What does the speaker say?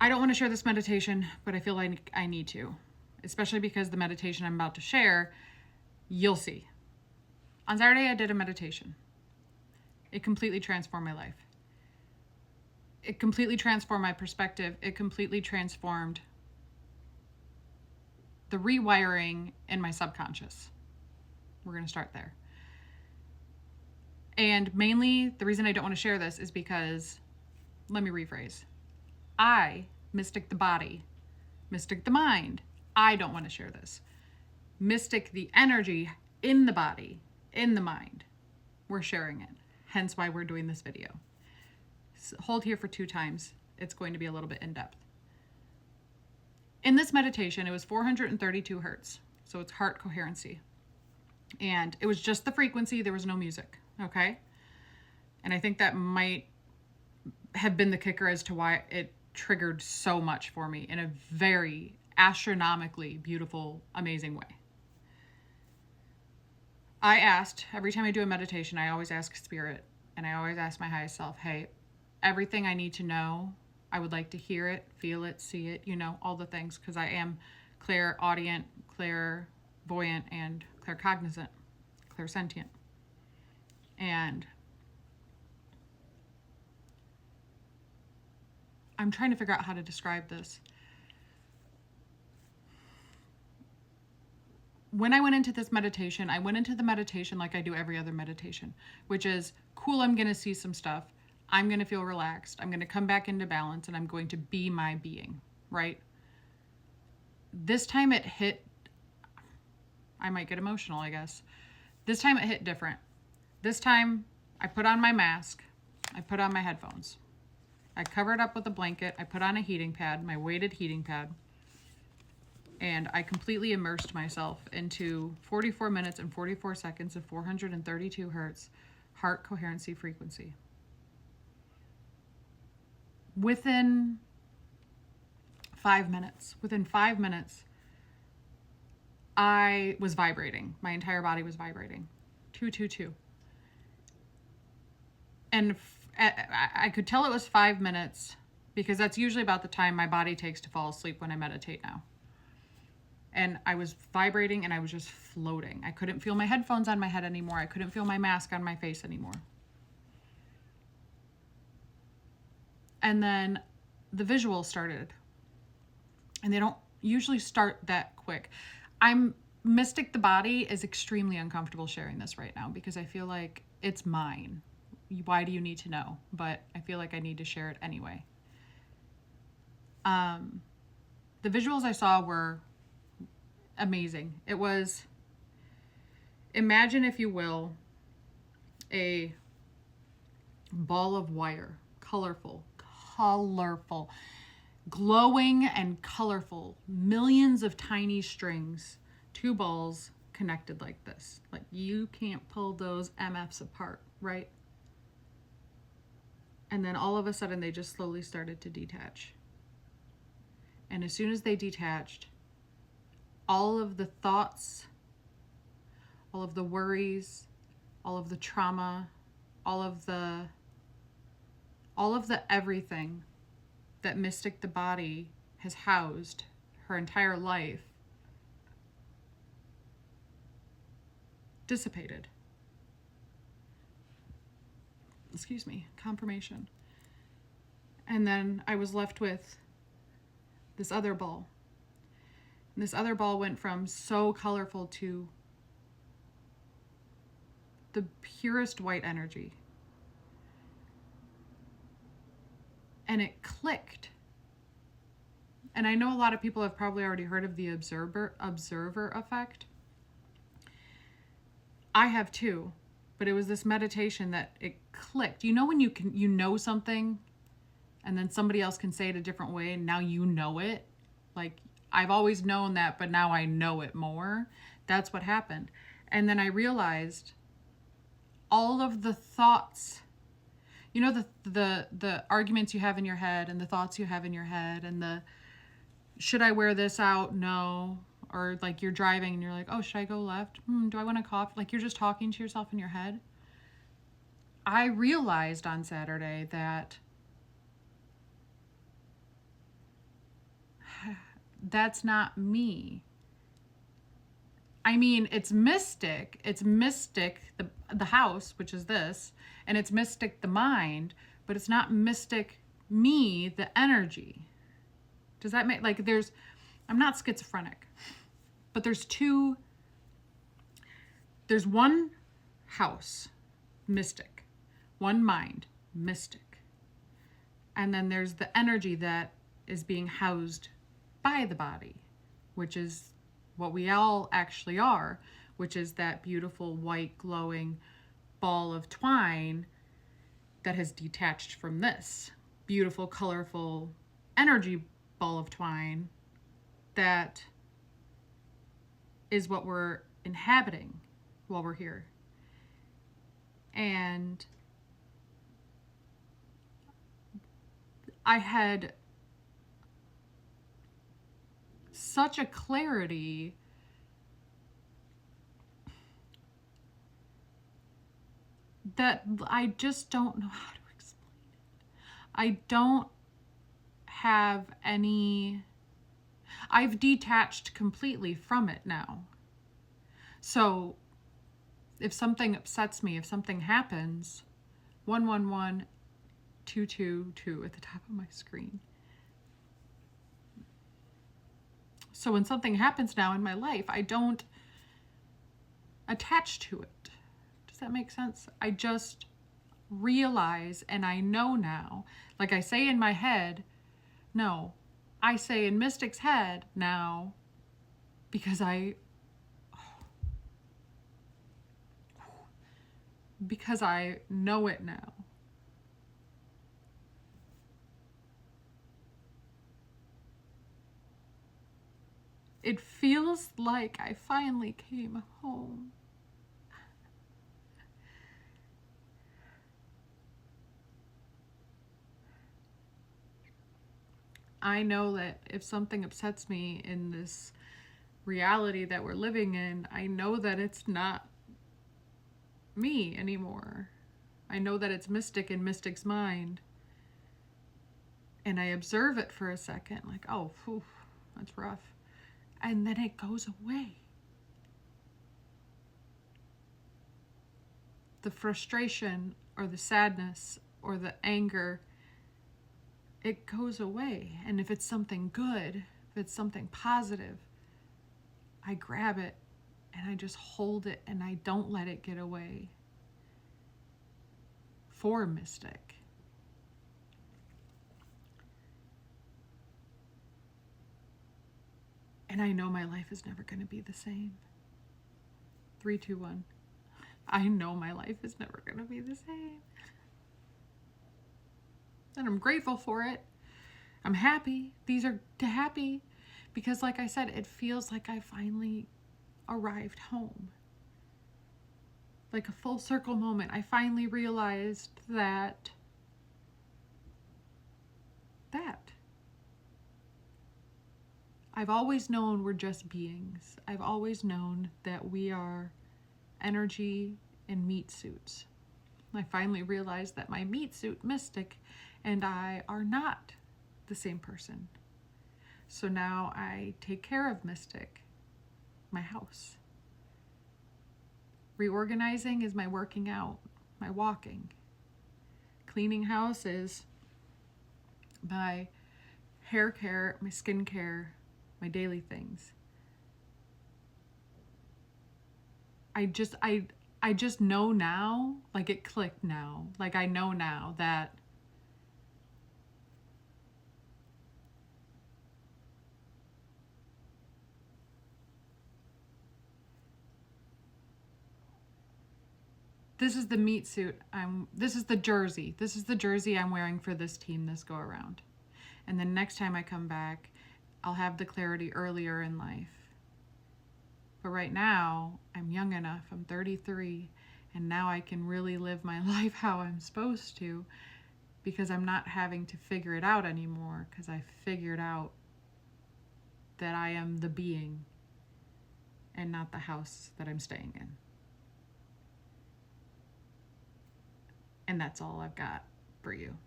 I don't want to share this meditation, but I feel like I need to, especially because the meditation I'm about to share, you'll see. On Saturday, I did a meditation. It completely transformed my life. It completely transformed my perspective. It completely transformed the rewiring in my subconscious. We're going to start there. And mainly, the reason I don't want to share this is because, let me rephrase. I, Mystic the body, Mystic the mind, I don't want to share this. Mystic the energy in the body, in the mind, we're sharing it. Hence why we're doing this video. So hold here for 2 times. It's going to be a little bit in depth. In this meditation, it was 432 hertz. So it's heart coherency. And it was just the frequency. There was no music. Okay. And I think that might have been the kicker as to why it triggered so much for me in a very astronomically beautiful, amazing way. I asked, every time I do a meditation, I always ask spirit and I always ask my highest self, hey, everything I need to know, I would like to hear it, feel it, see it, all the things, because I am clairaudient, clairvoyant, and claircognizant, clairsentient. And I'm trying to figure out how to describe this. When I went into this meditation, I went into the meditation like I do every other meditation, which is, cool, I'm going to see some stuff. I'm going to feel relaxed. I'm going to come back into balance and I'm going to be my being, right? This time it hit, I might get emotional, I guess. This time it hit different. This time I put on my mask. I put on my headphones. I covered up with a blanket. I put on a heating pad, my weighted heating pad. And I completely immersed myself into 44 minutes and 44 seconds of 432 hertz heart coherency frequency. Within 5 minutes, I was vibrating. My entire body was vibrating. 222. And I could tell it was 5 minutes because that's usually about the time my body takes to fall asleep when I meditate now. And I was vibrating and I was just floating. I couldn't feel my headphones on my head anymore. I couldn't feel my mask on my face anymore. And then the visuals started. And they don't usually start that quick. Mystic the body is extremely uncomfortable sharing this right now because I feel like it's mine. Why do you need to know? But I feel like I need to share it anyway. The visuals I saw were amazing. It was, imagine, if you will, a ball of wire, colorful, glowing and colorful, millions of tiny strings, 2 balls connected like this. Like you can't pull those MFs apart, right? And then all of a sudden they just slowly started to detach. And as soon as they detached, all of the thoughts, all of the worries, all of the trauma, all of the everything that Mystic the body has housed her entire life dissipated. Excuse me, confirmation. And then I was left with this other ball. And this other ball went from so colorful to the purest white energy. And it clicked. And I know a lot of people have probably already heard of the observer effect. I have too, but it was this meditation that it clicked. You know when you know something and then somebody else can say it a different way and now you know it? Like, I've always known that, but now I know it more. That's what happened. And then I realized all of the thoughts, the arguments you have in your head and the thoughts you have in your head and the, should I wear this out? No. Or like you're driving and you're like, oh, should I go left? Do I want a coffee? Like you're just talking to yourself in your head. I realized on Saturday that that's not me. I mean, it's mystic. It's mystic, the house, which is this, and it's mystic, the mind, but it's not mystic me, the energy. Does that make, like, I'm not schizophrenic, but there's one house, mystic, one mind, mystic. And then there's the energy that is being housed by the body, which is what we all actually are, which is that beautiful white glowing ball of twine that has detached from this beautiful, colorful energy ball of twine that is what we're inhabiting while we're here. And I had such a clarity that I just don't know how to explain it. I don't have any, I've detached completely from it now. So if something upsets me, if something happens, 111222 at the top of my screen. So when something happens now in my life, I don't attach to it. Does that make sense? I just realize, and I know now, like I say in my head, no, I say in Mystic's head now, because I know it now. It feels like I finally came home. I know that if something upsets me in this reality that we're living in, I know that it's not me anymore. I know that it's Mystic in Mystic's mind. And I observe it for a second, like, oh, whew, that's rough. And then it goes away. The frustration or the sadness or the anger, it goes away. And if it's something good, if it's something positive, I grab it and I just hold it and I don't let it get away. For Mystic. And I know my life is never going to be the same. 3, 2, 1. I know my life is never going to be the same. And I'm grateful for it. I'm happy. These are happy because, like I said, it feels like I finally arrived home. Like a full circle moment. I finally realized that I've always known we're just beings. I've always known that we are energy in meat suits. I finally realized that my meat suit, Mystic, and I are not the same person. So now I take care of Mystic, my house. Reorganizing is my working out, my walking. Cleaning house is my hair care, my skin care, my daily things. I just know now, like it clicked now. Like I know now that this is the meat suit. This is the jersey. This is the jersey I'm wearing for this team this go around. And then next time I come back, I'll have the clarity earlier in life. But right now, I'm young enough. I'm 33, and now I can really live my life how I'm supposed to because I'm not having to figure it out anymore because I figured out that I am the being and not the house that I'm staying in. And that's all I've got for you.